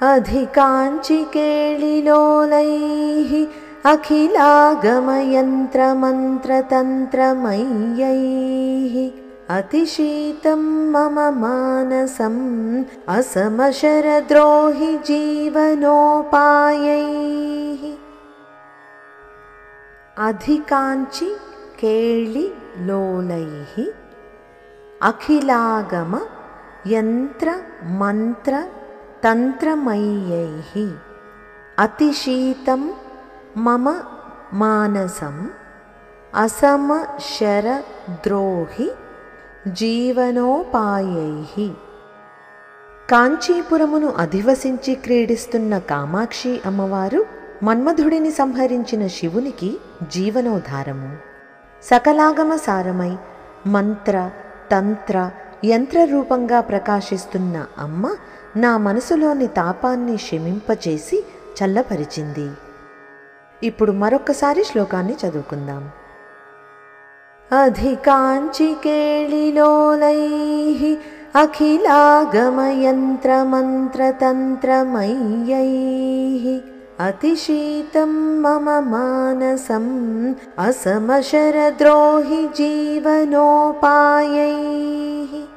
अधिकाञ्चिकेळिलोलैः अखिलागमयन्त्रमन्त्रतन्त्रमय्यैः अतिशीतं मम मानसम् असमशरद्रोहि जीवनोपायैः। अधिकाञ्चि केळिलोलैः अखिलागम यन्त्र मंत्र तंत्रमय्यैः अतिशीतं मम मानसम् असमशरद्रोहि జీవనోపాయైః। కాంచీపురమును అధివసించి క్రీడిస్తున్న కామాక్షి అమ్మవారు మన్మధుడిని సంహరించిన శివునికి జీవనోధారము। సకలాగమ సారమై మంత్ర తంత్ర యంత్ర రూపంగా ప్రకాశిస్తున్న అమ్మ నా మనసులోని తాపాన్ని శమింపచేసి చల్లపరిచింది। ఇప్పుడు మరొక్కసారి శ్లోకాన్ని చదువుకుందాం। अधिकाञ्चिकेळिलोलैः अखिलागमयन्त्रमन्त्रतन्त्रमय्यैः अतिशीतं मम मानसम् असमशरद्रोहि जीवनोपायैः।